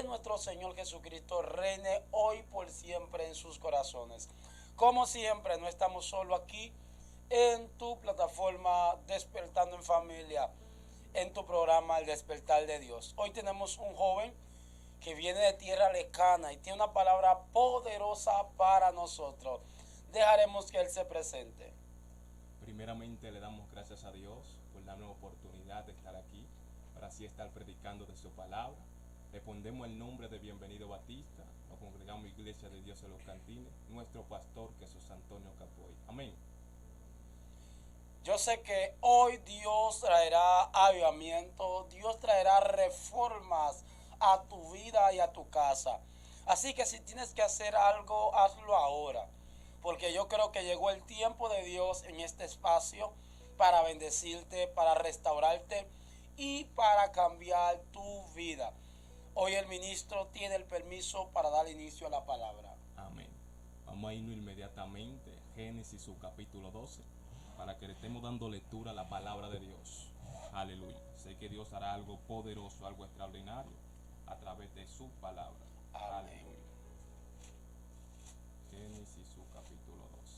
de nuestro Señor Jesucristo reine hoy por siempre en sus corazones. Como siempre, no estamos solo aquí en tu plataforma Despertando en Familia, en tu programa El Despertar de Dios. Hoy tenemos un joven que viene de tierra lejana y tiene una palabra poderosa para nosotros. Dejaremos que él se presente. Primeramente le damos gracias a Dios por darnos la oportunidad de estar aquí para así estar predicando de su palabra. Le pondremos el nombre de Bienvenido Batista, nos congregamos Iglesia de Dios en los Cantines, nuestro pastor Jesús Antonio Capoy. Amén. Yo sé que hoy Dios traerá avivamiento, Dios traerá reformas a tu vida y a tu casa. Así que si tienes que hacer algo, hazlo ahora. Porque yo creo que llegó el tiempo de Dios en este espacio para bendecirte, para restaurarte y para cambiar tu vida. Hoy el ministro tiene el permiso para dar inicio a la palabra. Amén. Vamos a irnos inmediatamente a Génesis su capítulo 12 para que le estemos dando lectura a la palabra de Dios. Aleluya. Sé que Dios hará algo poderoso, algo extraordinario a través de su palabra. Amén. Aleluya. Génesis su capítulo 12.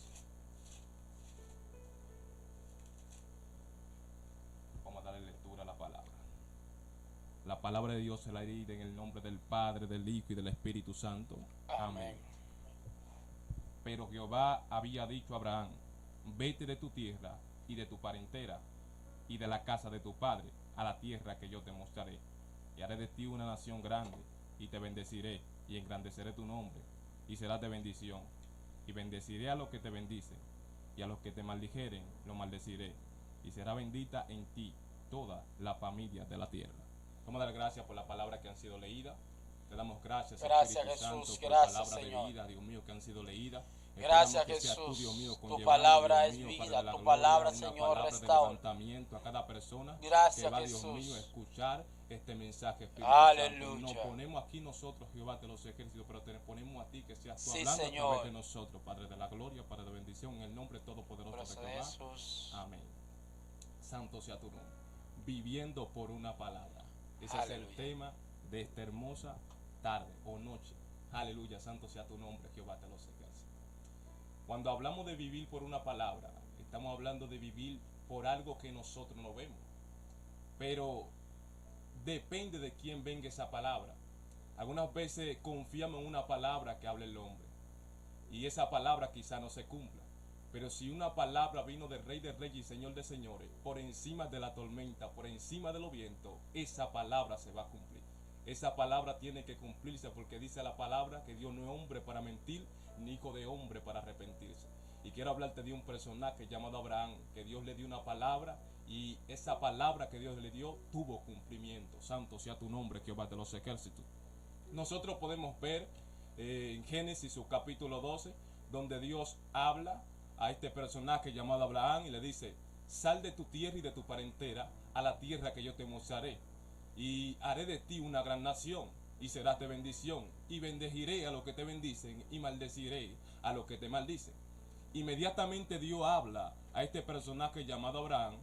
Vamos a darle lectura a la palabra. La palabra de Dios se la herida en el nombre del Padre, del Hijo y del Espíritu Santo. Amén. Pero Jehová había dicho a Abraham: vete de tu tierra y de tu parentela y de la casa de tu padre a la tierra que yo te mostraré. Y haré de ti una nación grande, y te bendeciré, y engrandeceré tu nombre, y serás de bendición. Y bendeciré a los que te bendicen, y a los que te maldijeren, lo maldeciré. Y será bendita en ti toda la familia de la tierra. Vamos a dar gracias por la palabra que han sido leídas. Te damos gracias, Gracias, Espíritu Jesús. Santo, por Gracias, palabra Señor. de vida, Dios mío, que han sido leídas. Gracias, Que sea tú, Jesús. Dios mío, Tu conllevando, palabra Dios es mío, vida. Padre de la Tu gloria, palabra, una Señor, palabra de restaura. levantamiento a cada persona que Gracias, va, Dios Jesús. mío, a escuchar este mensaje, Espíritu Aleluya. Santo. Nos ponemos aquí nosotros, Jehová de los ejércitos, pero te ponemos a ti que seas tú Sí, hablando Señor. a través de nosotros, Padre de la gloria, Padre de bendición, en el nombre todopoderoso Gracias, de Jehová. Jesús. Amén. Santo sea tu nombre. Viviendo por una palabra. Ese Aleluya. es el tema de esta hermosa tarde o noche. Aleluya, santo sea tu nombre, Jehová de los ejércitos. Cuando hablamos de vivir por una palabra, estamos hablando de vivir por algo que nosotros no vemos. Pero depende de quién venga esa palabra. Algunas veces confiamos en una palabra que habla el hombre, y esa palabra quizá no se cumpla. Pero si una palabra vino del Rey de Reyes y Señor de Señores, por encima de la tormenta, por encima de los vientos, esa palabra se va a cumplir. Esa palabra tiene que cumplirse, porque dice la palabra que Dios no es hombre para mentir, ni hijo de hombre para arrepentirse. Y quiero hablarte de un personaje llamado Abraham, que Dios le dio una palabra, y esa palabra que Dios le dio tuvo cumplimiento. Santo sea tu nombre, Jehová de los ejércitos. Nosotros podemos ver en Génesis su capítulo 12, donde Dios habla a este personaje llamado Abraham y le dice: sal de tu tierra y de tu parentela a la tierra que yo te mostraré, y haré de ti una gran nación, y serás de bendición, y bendeciré a los que te bendicen, y maldeciré a los que te maldicen. Inmediatamente Dios habla a este personaje llamado Abraham.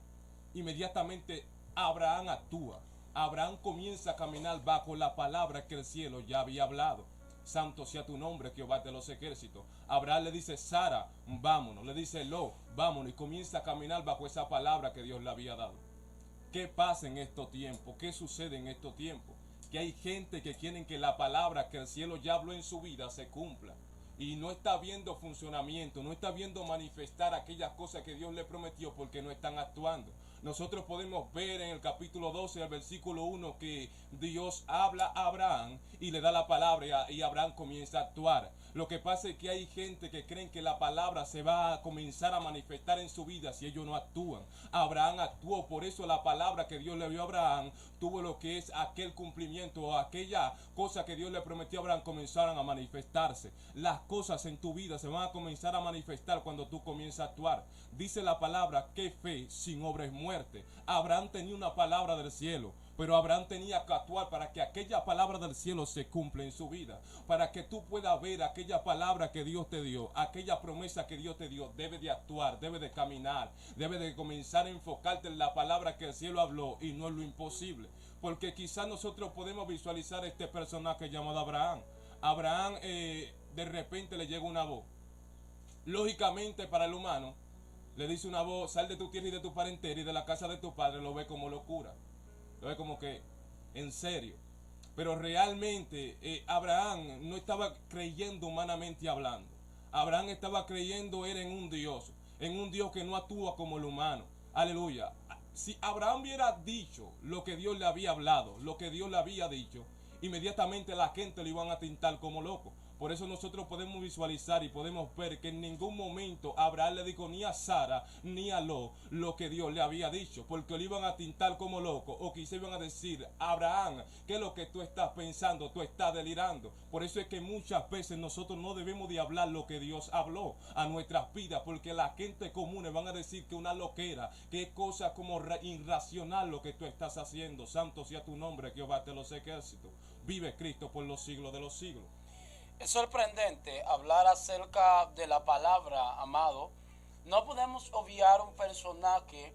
Inmediatamente Abraham actúa. Abraham comienza a caminar bajo la palabra que el cielo ya había hablado. Santo sea tu nombre, Jehová de los ejércitos. Abraham le dice: Sara, vámonos. Le dice: Lo, vámonos. Y comienza a caminar bajo esa palabra que Dios le había dado. ¿Qué pasa en estos tiempos? ¿Qué sucede en estos tiempos? Que hay gente que quieren que la palabra que el cielo ya habló en su vida se cumpla. Y no está viendo funcionamiento, no está viendo manifestar aquellas cosas que Dios le prometió, porque no están actuando. Nosotros podemos ver en el capítulo 12, al versículo 1, que Dios habla a Abraham y le da la palabra, y Abraham comienza a actuar. Lo que pasa es que hay gente que creen que la palabra se va a comenzar a manifestar en su vida si ellos no actúan. Abraham actuó, por eso la palabra que Dios le dio a Abraham tuvo lo que es aquel cumplimiento, o aquella cosa que Dios le prometió a Abraham comenzaron a manifestarse. Las cosas en tu vida se van a comenzar a manifestar cuando tú comienzas a actuar. Dice la palabra que fe sin obra es muerte. Abraham tenía una palabra del cielo, pero Abraham tenía que actuar para que aquella palabra del cielo se cumpla en su vida. Para que tú puedas ver aquella palabra que Dios te dio, aquella promesa que Dios te dio, debe de actuar, debe de caminar, debe de comenzar a enfocarte en la palabra que el cielo habló y no en lo imposible. Porque quizás nosotros podemos visualizar este personaje llamado Abraham. Abraham de repente le llega una voz. Lógicamente para el humano, le dice una voz: sal de tu tierra y de tu parentela y de la casa de tu padre. Lo ve como locura. Lo ve como que, en serio. Pero realmente Abraham no estaba creyendo humanamente hablando. Abraham estaba creyendo era en un Dios que no actúa como el humano. Aleluya. Si Abraham hubiera dicho lo que Dios le había hablado, lo que Dios le había dicho, inmediatamente la gente lo iban a tintar como loco. Por eso nosotros podemos visualizar y podemos ver que en ningún momento Abraham le dijo ni a Sara ni a Lot lo que Dios le había dicho, porque lo iban a tintar como loco, o quizá iban a decir: Abraham, ¿qué es lo que tú estás pensando? Tú estás delirando. Por eso es que muchas veces nosotros no debemos de hablar lo que Dios habló a nuestras vidas, porque la gente común van a decir que una loquera, que es cosa como irracional lo que tú estás haciendo. Santo sea tu nombre, Jehová de los ejércitos. Vive Cristo por los siglos de los siglos. Es sorprendente hablar acerca de la palabra, amado. No podemos obviar un personaje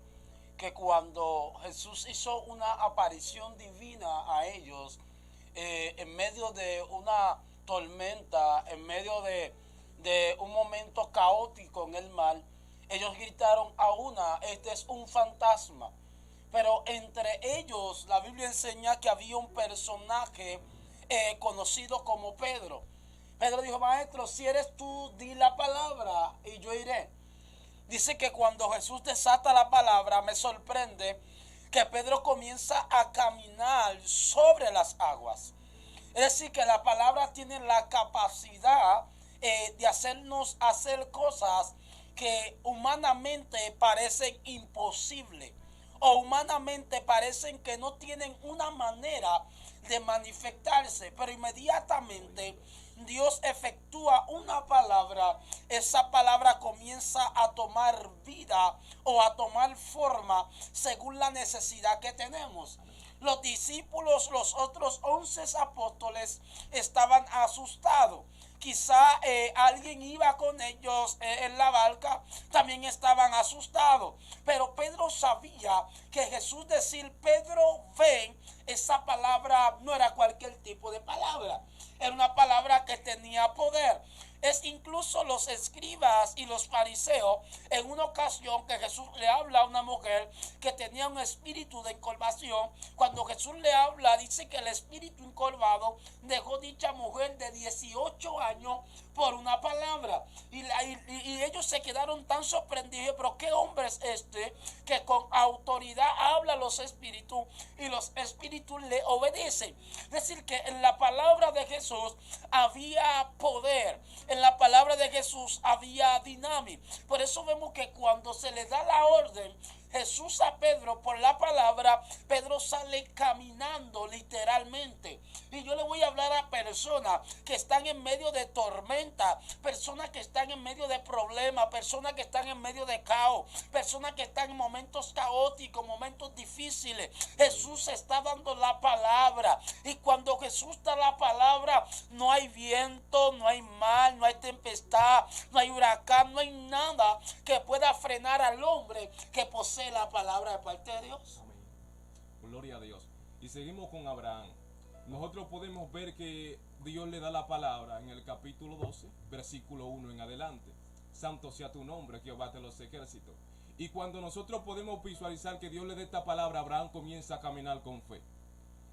que cuando Jesús hizo una aparición divina a ellos, en medio de una tormenta, en medio de un momento caótico en el mar, ellos gritaron a una: este es un fantasma. Pero entre ellos la Biblia enseña que había un personaje conocido como Pedro. Pedro dijo: maestro, si eres tú, di la palabra y yo iré. Dice que cuando Jesús desata la palabra, me sorprende que Pedro comienza a caminar sobre las aguas. Es decir, que la palabra tiene la capacidad de hacernos hacer cosas que humanamente parecen imposibles, o humanamente parecen que no tienen una manera de manifestarse, pero inmediatamente Dios efectúa una palabra, esa palabra comienza a tomar vida o a tomar forma según la necesidad que tenemos. Los discípulos, los otros 11 apóstoles, estaban asustados. Quizá alguien iba con ellos en la barca, también estaban asustados. Pero Pedro sabía que Jesús decir: Pedro, ven, esa palabra no era cualquier tipo de palabra. Era una palabra que tenía poder. Es incluso los escribas y los fariseos, en una ocasión que Jesús le habla a una mujer que tenía un espíritu de encorvación. Cuando Jesús le habla, dice que el espíritu encorvado dejó dicha mujer de 18 años por una palabra. Y ellos se quedaron tan sorprendidos: pero ¿qué hombre es este que con autoridad habla a los espíritus y los espíritus le obedecen? Es decir, que en la palabra de Jesús había poder. En la palabra de Jesús había dinámica. Por eso vemos que cuando se le da la orden Jesús a Pedro por la palabra, Pedro sale caminando literalmente. Y yo le voy a hablar a personas que están en medio de tormenta, personas que están en medio de problemas, personas que están en medio de caos, personas que están en momentos caóticos, momentos difíciles. Jesús está dando la palabra, y cuando Jesús da la palabra, no hay viento, no hay mar, no hay tempestad, no hay huracán, no hay nada que pueda frenar al hombre que posee la palabra de parte de Dios. Amén. Gloria a Dios. Y seguimos con Abraham. Nosotros podemos ver que Dios le da la palabra en el capítulo 12, versículo 1 en adelante. Santo sea tu nombre, Jehová de los ejércitos. Y cuando nosotros podemos visualizar que Dios le da esta palabra, Abraham comienza a caminar con fe.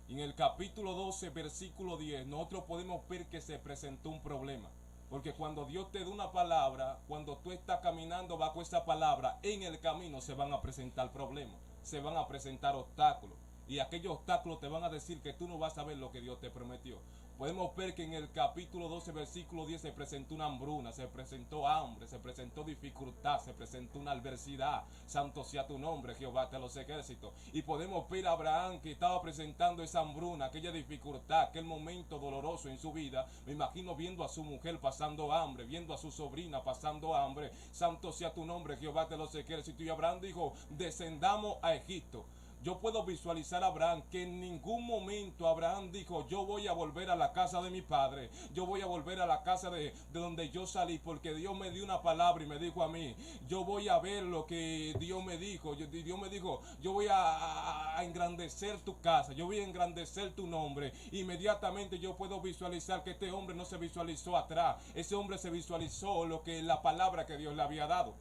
En el capítulo 12, versículo 10, nosotros podemos ver que se presentó un problema. Porque cuando Dios te da una palabra, cuando tú estás caminando bajo esa palabra, en el camino se van a presentar problemas, se van a presentar obstáculos. Y aquellos obstáculos te van a decir que tú no vas a ver lo que Dios te prometió. Podemos ver que en el capítulo 12, versículo 10 se presentó una hambruna, se presentó hambre, se presentó dificultad, se presentó una adversidad. Santo sea tu nombre, Jehová de los ejércitos. Y podemos ver a Abraham que estaba presentando esa hambruna, aquella dificultad, aquel momento doloroso en su vida. Me imagino viendo a su mujer pasando hambre, viendo a su sobrina pasando hambre. Santo sea tu nombre, Jehová de los ejércitos. Y Abraham dijo: descendamos a Egipto. Yo puedo visualizar a Abraham, que en ningún momento Abraham dijo, yo voy a volver a la casa de mi padre, yo voy a volver a la casa de donde yo salí, porque Dios me dio una palabra y me dijo a mí, yo voy a ver lo que Dios me dijo. Dios me dijo, yo voy a engrandecer tu casa, yo voy a engrandecer tu nombre. Inmediatamente yo puedo visualizar que este hombre no se visualizó atrás, ese hombre se visualizó lo que la palabra que Dios le había dado.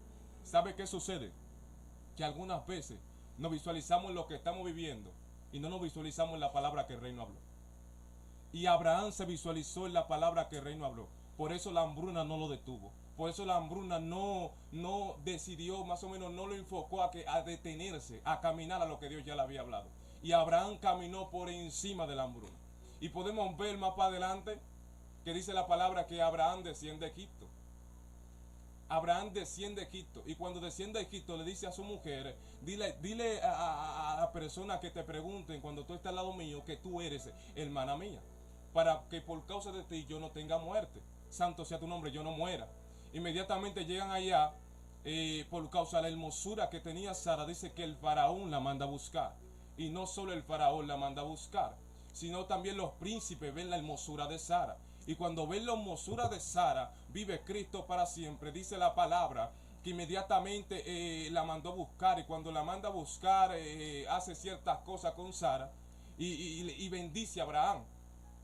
¿Sabe qué sucede? Que algunas veces nos visualizamos en lo que estamos viviendo y no nos visualizamos en la palabra que el reino habló. Y Abraham se visualizó en la palabra que el reino habló. Por eso la hambruna no lo detuvo. Por eso la hambruna no decidió, más o menos no lo enfocó a detenerse, a caminar a lo que Dios ya le había hablado. Y Abraham caminó por encima de la hambruna. Y podemos ver más para adelante que dice la palabra que Abraham desciende a Egipto. Abraham desciende a Egipto, y cuando desciende a Egipto le dice a su mujer, dile a la persona que te pregunten cuando tú estás al lado mío que tú eres hermana mía, para que por causa de ti yo no tenga muerte. Santo sea tu nombre, yo no muera. Inmediatamente llegan allá, por causa de la hermosura que tenía Sara, dice que el faraón la manda a buscar. Y no solo el faraón la manda a buscar, sino también los príncipes ven la hermosura de Sara. Y cuando ven la hermosura de Sara, vive Cristo para siempre. Dice la palabra que inmediatamente la mandó a buscar. Y cuando la manda a buscar, hace ciertas cosas con Sara y bendice a Abraham.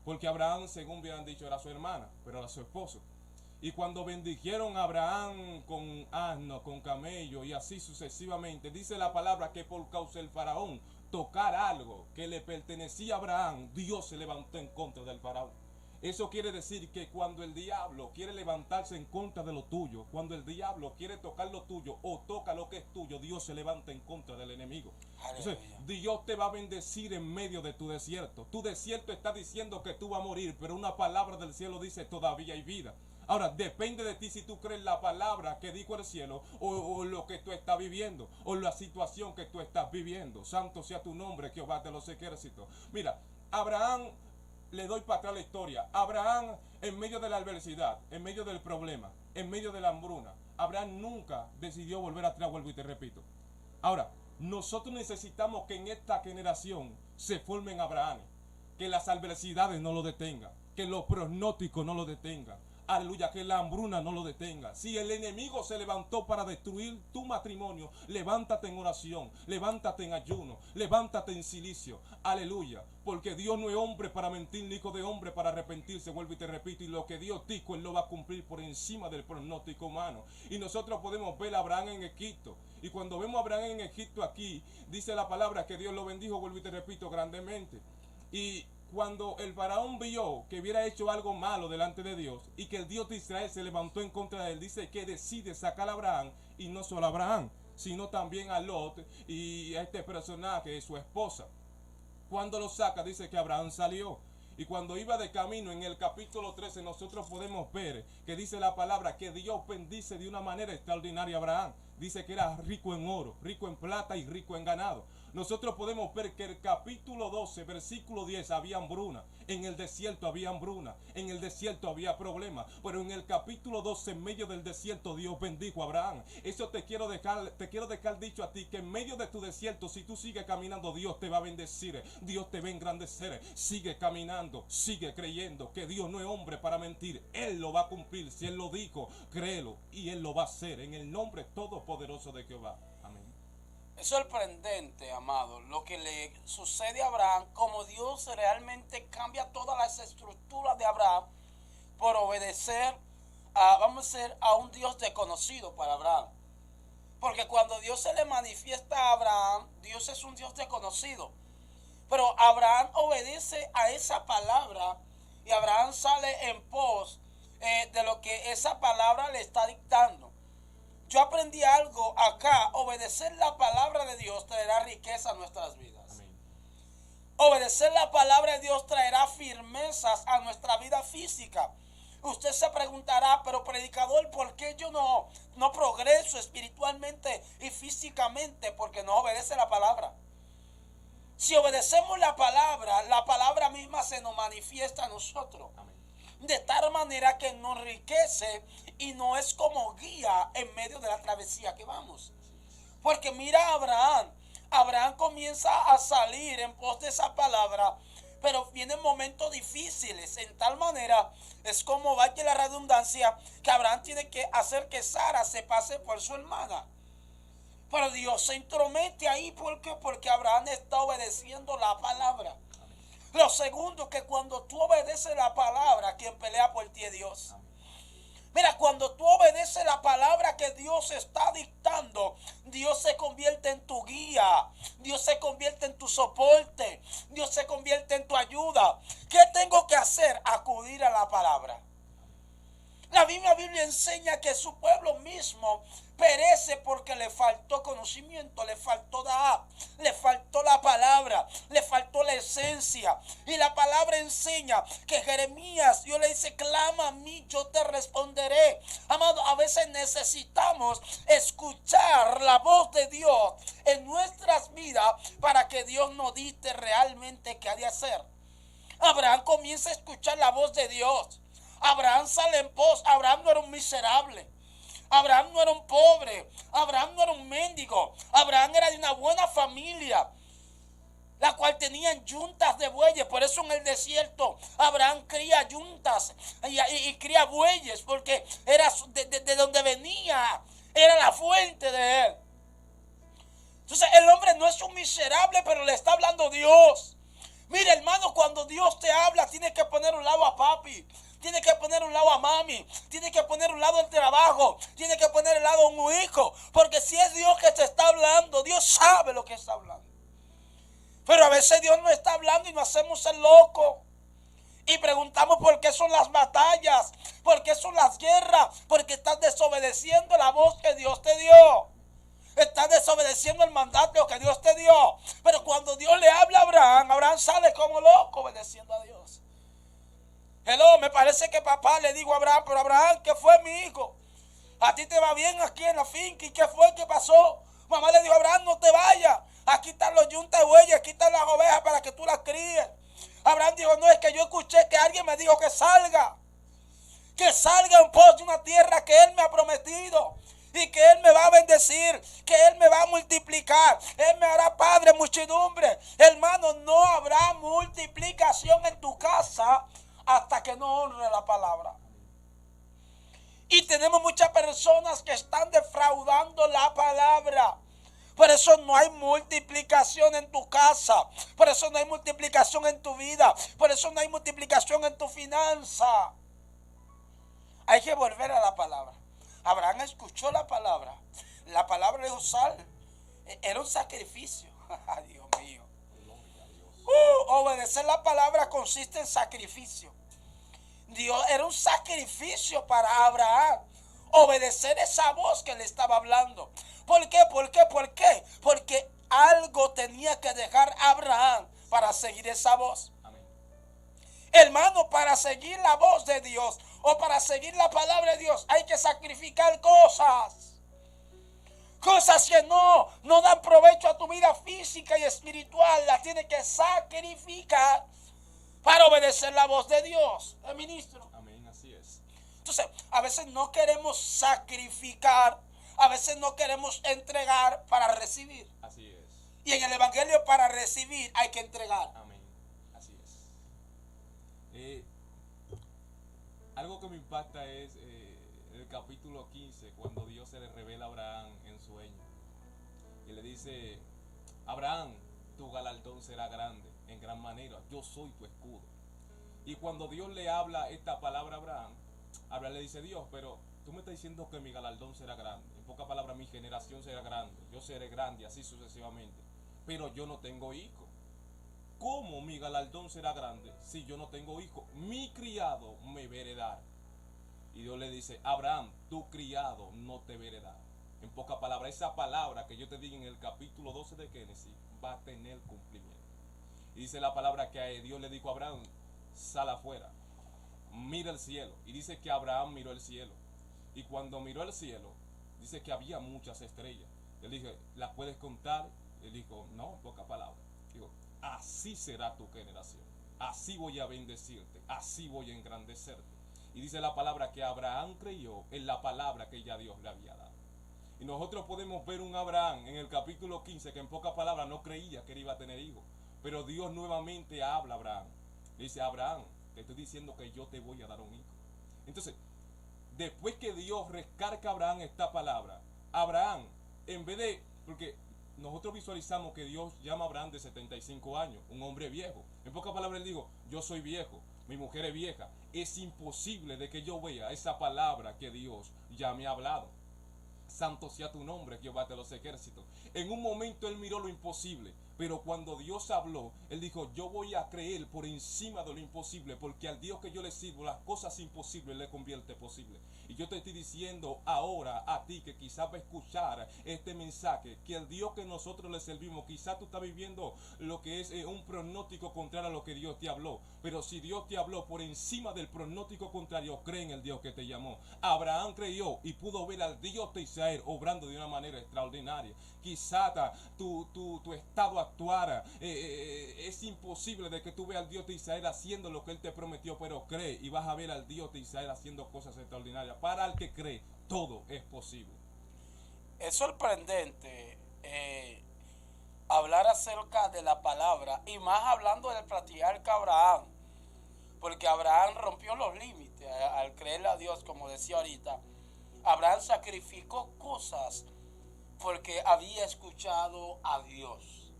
Porque Abraham, según habían dicho, era su hermana, pero era su esposo. Y cuando bendijeron a Abraham con asno, con camello y así sucesivamente, dice la palabra que por causa del faraón tocar algo que le pertenecía a Abraham, Dios se levantó en contra del faraón. Eso quiere decir que cuando el diablo quiere levantarse en contra de lo tuyo, cuando el diablo quiere tocar lo tuyo o toca lo que es tuyo, Dios se levanta en contra del enemigo. Entonces, Dios te va a bendecir en medio de tu desierto. Tu desierto está diciendo que tú vas a morir, pero una palabra del cielo dice todavía hay vida. Ahora, depende de ti si tú crees la palabra que dijo el cielo o lo que tú estás viviendo o la situación que tú estás viviendo. Santo sea tu nombre, Jehová de los ejércitos. Mira, Abraham, le doy para atrás la historia. Abraham, en medio de la adversidad, en medio del problema, en medio de la hambruna, Abraham nunca decidió volver atrás, vuelvo y te repito. Ahora, nosotros necesitamos que en esta generación se formen Abraham, que las adversidades no lo detengan, que los pronósticos no lo detengan. Aleluya, que la hambruna no lo detenga. Si el enemigo se levantó para destruir tu matrimonio, levántate en oración, levántate en ayuno, levántate en silicio. Aleluya, porque Dios no es hombre para mentir, ni hijo de hombre para arrepentirse. Vuelvo y te repito, y lo que Dios dijo, Él lo va a cumplir por encima del pronóstico humano. Y nosotros podemos ver a Abraham en Egipto. Y cuando vemos a Abraham en Egipto aquí, dice la palabra que Dios lo bendijo, vuelvo y te repito, grandemente. Y cuando el faraón vio que hubiera hecho algo malo delante de Dios y que el Dios de Israel se levantó en contra de él, dice que decide sacar a Abraham, y no solo a Abraham, sino también a Lot y a este personaje, su esposa. Cuando lo saca, dice que Abraham salió. Y cuando iba de camino, en el capítulo 13, nosotros podemos ver que dice la palabra que Dios bendice de una manera extraordinaria a Abraham. Dice que era rico en oro, rico en plata y rico en ganado. Nosotros podemos ver que el capítulo 12, versículo 10, había hambruna. En el desierto había hambruna. En el desierto había problemas. Pero en el capítulo 12, en medio del desierto, Dios bendijo a Abraham. Eso te quiero dejar dicho a ti, que en medio de tu desierto, si tú sigues caminando, Dios te va a bendecir. Dios te va a engrandecer. Sigue caminando, sigue creyendo que Dios no es hombre para mentir. Él lo va a cumplir. Si Él lo dijo, créelo y Él lo va a hacer. En el nombre todopoderoso de Jehová. Amén. Es sorprendente, amado, lo que le sucede a Abraham, como Dios realmente cambia todas las estructuras de Abraham por obedecer a un Dios desconocido para Abraham. Porque cuando Dios se le manifiesta a Abraham, Dios es un Dios desconocido. Pero Abraham obedece a esa palabra y Abraham sale en pos de lo que esa palabra le está dictando. Yo aprendí algo acá: obedecer la palabra de Dios traerá riqueza a nuestras vidas. Amén. Obedecer la palabra de Dios traerá firmezas a nuestra vida física. Usted se preguntará, pero predicador, ¿por qué yo no progreso espiritualmente y físicamente? Porque no obedece la palabra. Si obedecemos la palabra misma se nos manifiesta a nosotros. Amén. De tal manera que nos enriquece y no es como guía en medio de la travesía que vamos. Porque mira a Abraham. Abraham comienza a salir en pos de esa palabra, pero vienen momentos difíciles. En tal manera, es como vaya la redundancia, que Abraham tiene que hacer que Sara se pase por su hermana. Pero Dios se intromete ahí, ¿por qué? Porque Abraham está obedeciendo la palabra. Lo segundo, que cuando tú obedeces la palabra, quien pelea por ti es Dios. Mira, cuando tú obedeces la palabra que Dios está dictando, Dios se convierte en tu guía, Dios se convierte en tu soporte, Dios se convierte en tu ayuda. ¿Qué tengo que hacer? Acudir a la palabra. La Biblia enseña que su pueblo mismo perece porque le faltó conocimiento, le faltó le faltó la palabra, le faltó la esencia. Y la palabra enseña que Jeremías, Dios le dice, clama a mí, yo te responderé. Amado, a veces necesitamos escuchar la voz de Dios en nuestras vidas para que Dios nos dicte realmente qué ha de hacer. Abraham comienza a escuchar la voz de Dios. Abraham sale en pos. Abraham no era un miserable. Abraham no era un pobre. Abraham no era un mendigo. Abraham era de una buena familia, la cual tenían yuntas de bueyes. Por eso en el desierto Abraham cría yuntas y cría bueyes, porque era de donde venía, era la fuente de él. Entonces el hombre no es un miserable, pero le está hablando Dios. Mira, hermano, cuando Dios te habla, tienes que poner un lado a papi, tienes que poner un lado a mami, tienes que poner un lado al trabajo, tienes que poner el lado a un hijo, porque si es Dios que te está hablando, Dios sabe lo que está hablando. Pero a veces Dios no está hablando y nos hacemos el loco. Y preguntamos por qué son las batallas, por qué son las guerras, porque estás desobedeciendo la voz que Dios te dio. Estás desobedeciendo el mandato que Dios te dio. Pero cuando Dios le habla a Abraham, Abraham sale como loco obedeciendo a Dios. Hello, me parece que papá le dijo a Abraham, pero Abraham, ¿qué fue, mi hijo? A ti te va bien aquí en la finca, ¿y qué fue? ¿Qué pasó? Mamá le dijo a Abraham, no te vayas. Aquí están los yuntas de bueyes, aquí están las ovejas para que tú las críes. Abraham dijo, no, es que yo escuché que alguien me dijo que salga en pos de una tierra que Él me ha prometido. Y que Él me va a bendecir, que Él me va a multiplicar, Él me hará padre muchedumbre. Hermano, no habrá multiplicación en tu casa hasta que no honre la palabra. Y tenemos muchas personas que están defraudando la palabra. Por eso no hay multiplicación en tu casa. Por eso no hay multiplicación en tu vida. Por eso no hay multiplicación en tu finanza. Hay que volver a la palabra. Abraham escuchó la palabra. La palabra le dijo, sal. Era un sacrificio. Dios mío. Obedecer la palabra consiste en sacrificio. Dios era un sacrificio para Abraham. Obedecer esa voz que le estaba hablando. ¿Por qué? ¿Por qué? ¿Por qué? Porque algo tenía que dejar Abraham para seguir esa voz. Amén. Hermano, para seguir la voz de Dios o para seguir la palabra de Dios hay que sacrificar cosas. Cosas que no dan provecho a tu vida física y espiritual. Las tienes que sacrificar para obedecer la voz de Dios. ¿El ministro? Amén, así es. Entonces, a veces no queremos sacrificar, a veces no queremos entregar para recibir. Así es. Y en el evangelio para recibir hay que entregar. Amén, así es. Algo que me impacta es el capítulo 15, cuando Dios se le revela a Abraham en sueño. Y le dice, Abraham, tu galardón será grande, en gran manera, yo soy tu escudo. Y cuando Dios le habla esta palabra a Abraham, Abraham le dice, Dios, pero tú me estás diciendo que mi galardón será grande. En pocas palabras, mi generación será grande, yo seré grande, así sucesivamente. Pero yo no tengo hijo. ¿Cómo mi galardón será grande si yo no tengo hijo? Mi criado me va a heredar. Y Dios le dice, Abraham, tu criado no te va a heredar. En pocas palabras, esa palabra que yo te digo en el capítulo 12 de Génesis va a tener cumplimiento. Y dice la palabra que Dios le dijo a Abraham, sal afuera, mira el cielo. Y dice que Abraham miró el cielo. Y cuando miró el cielo, dice que había muchas estrellas. Él dijo, ¿las puedes contar? Él dijo, no, en pocas palabras. Dijo, así será tu generación. Así voy a bendecirte. Así voy a engrandecerte. Y dice la palabra que Abraham creyó en la palabra que ya Dios le había dado. Y nosotros podemos ver un Abraham en el capítulo 15 que en pocas palabras no creía que él iba a tener hijos. Pero Dios nuevamente habla a Abraham. Le dice, Abraham, te estoy diciendo que yo te voy a dar un hijo. Entonces, después que Dios rescarga a Abraham esta palabra, Abraham, en vez de, porque nosotros visualizamos que Dios llama a Abraham de 75 años, un hombre viejo. En pocas palabras él dijo, yo soy viejo, mi mujer es vieja. Es imposible de que yo vea esa palabra que Dios ya me ha hablado. Santo sea tu nombre, Jehová de los ejércitos. En un momento él miró lo imposible, pero cuando Dios habló, él dijo, yo voy a creer por encima de lo imposible, porque al Dios que yo le sirvo, las cosas imposibles le convierte posible. Y yo te estoy diciendo ahora a ti que quizás va a escuchar este mensaje, que el Dios que nosotros le servimos, quizás tú estás viviendo lo que es un pronóstico contrario a lo que Dios te habló. Pero si Dios te habló por encima del pronóstico contrario, cree en el Dios que te llamó. Abraham creyó y pudo ver al Dios de Israel obrando de una manera extraordinaria. Quizás tu estado actuara, es imposible de que tú veas al Dios de Israel haciendo lo que Él te prometió, pero cree y vas a ver al Dios de Israel haciendo cosas extraordinarias. Para el que cree, todo es posible. Es sorprendente hablar acerca de la palabra y más hablando del patriarca Abraham, porque Abraham rompió los límites al creerle a Dios, como decía ahorita. Abraham sacrificó cosas porque había escuchado a Dios.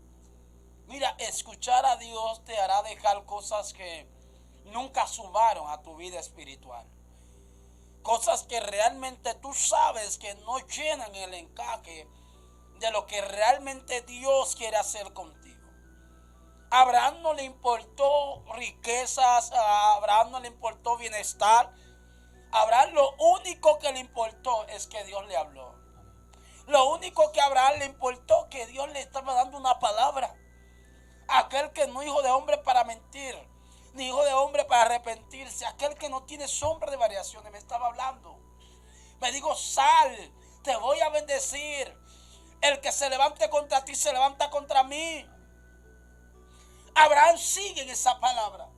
Mira, escuchar a Dios te hará dejar cosas que nunca sumaron a tu vida espiritual. Cosas que realmente tú sabes que no llenan el encaje de lo que realmente Dios quiere hacer contigo. A Abraham no le importó riquezas, a Abraham no le importó bienestar. A Abraham lo único que le importó es que Dios le habló. Lo único que a Abraham le importó que Dios le estaba dando una palabra. Aquel que no es hijo de hombre para mentir, ni hijo de hombre para arrepentirse, aquel que no tiene sombra de variaciones, me estaba hablando. Me dijo, sal, te voy a bendecir. El que se levante contra ti, se levanta contra mí. Abraham sigue en esa palabra.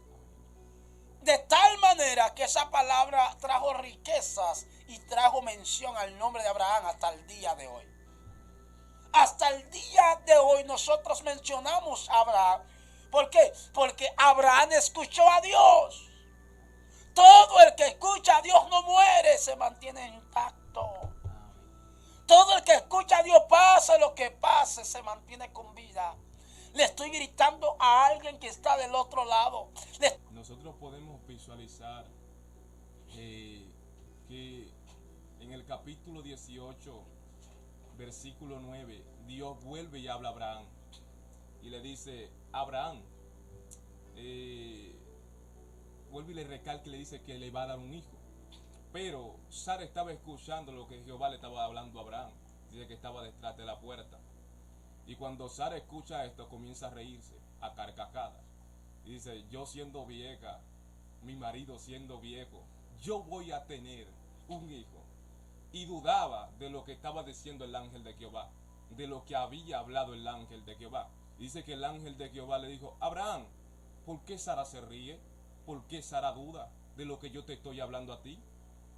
De tal manera que esa palabra trajo riquezas y trajo mención al nombre de Abraham hasta el día de hoy. Hasta el día de hoy nosotros mencionamos a Abraham. ¿Por qué? Porque Abraham escuchó a Dios. Todo el que escucha a Dios no muere, se mantiene intacto. Todo el que escucha a Dios, pase lo que pase, se mantiene con vida. Le estoy gritando a alguien que está del otro lado. Nosotros podemos visualizar que en el capítulo 18, versículo 9, Dios vuelve y habla a Abraham y le dice, Abraham, vuelve y le recalca y le dice que le va a dar un hijo. Pero Sara estaba escuchando lo que Jehová le estaba hablando a Abraham. Dice que estaba detrás de la puerta. Y cuando Sara escucha esto, comienza a reírse a carcajadas. Y dice, yo siendo vieja, mi marido siendo viejo, yo voy a tener un hijo. Y dudaba de lo que estaba diciendo el ángel de Jehová, de lo que había hablado el ángel de Jehová. Dice que el ángel de Jehová le dijo, Abraham, ¿por qué Sara se ríe? ¿Por qué Sara duda de lo que yo te estoy hablando a ti?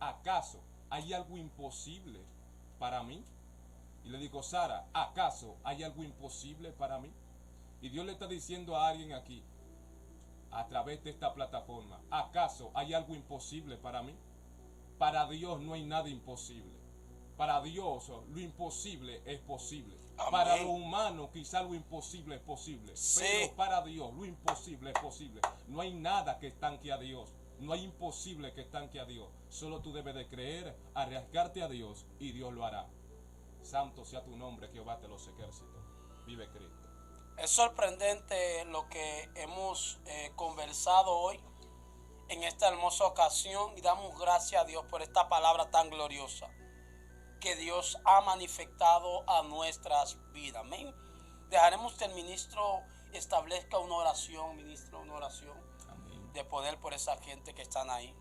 ¿Acaso hay algo imposible para mí? Y le dijo, Sara, ¿acaso hay algo imposible para mí? Y Dios le está diciendo a alguien aquí, a través de esta plataforma, ¿acaso hay algo imposible para mí? Para Dios no hay nada imposible. Para Dios lo imposible es posible. Amén. Para lo humano quizá lo imposible es posible. Sí. Pero para Dios lo imposible es posible. No hay nada que estanque a Dios. No hay imposible que estanque a Dios. Solo tú debes de creer, arriesgarte a Dios y Dios lo hará. Santo sea tu nombre, Jehová de los ejércitos. Vive Cristo. Es sorprendente lo que hemos conversado hoy en esta hermosa ocasión y damos gracias a Dios por esta palabra tan gloriosa que Dios ha manifestado a nuestras vidas. Amén. Dejaremos que el ministro establezca una oración, Amén. De poder por esa gente que están ahí.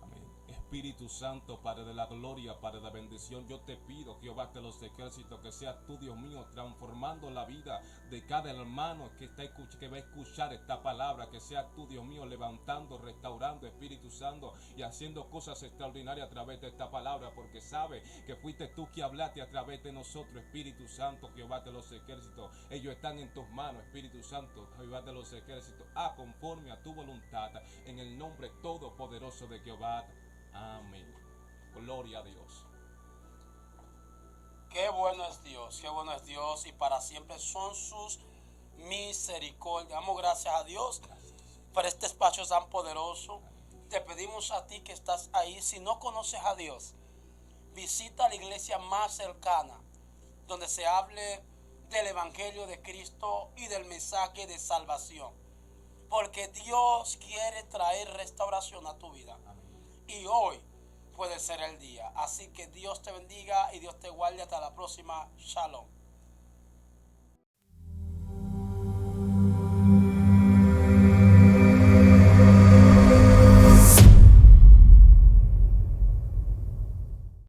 Amén. Espíritu Santo, Padre de la gloria, Padre de la bendición, yo te pido, Jehová de los ejércitos, que seas tú, Dios mío, transformando la vida de cada hermano que va a escuchar esta palabra, que seas tú, Dios mío, levantando, restaurando, Espíritu Santo, y haciendo cosas extraordinarias a través de esta palabra, porque sabe que fuiste tú que hablaste a través de nosotros, Espíritu Santo, Jehová de los ejércitos. Ellos están en tus manos, Espíritu Santo, Jehová de los ejércitos, conforme a tu voluntad, en el nombre todopoderoso de Jehová. Amén. Gloria a Dios. Qué bueno es Dios y para siempre son sus misericordias. Damos gracias a Dios por este espacio tan poderoso. Te pedimos a ti que estás ahí, si no conoces a Dios, visita la iglesia más cercana, donde se hable del Evangelio de Cristo y del mensaje de salvación. Porque Dios quiere traer restauración a tu vida. Y hoy puede ser el día. Así que Dios te bendiga y Dios te guarde hasta la próxima. Shalom.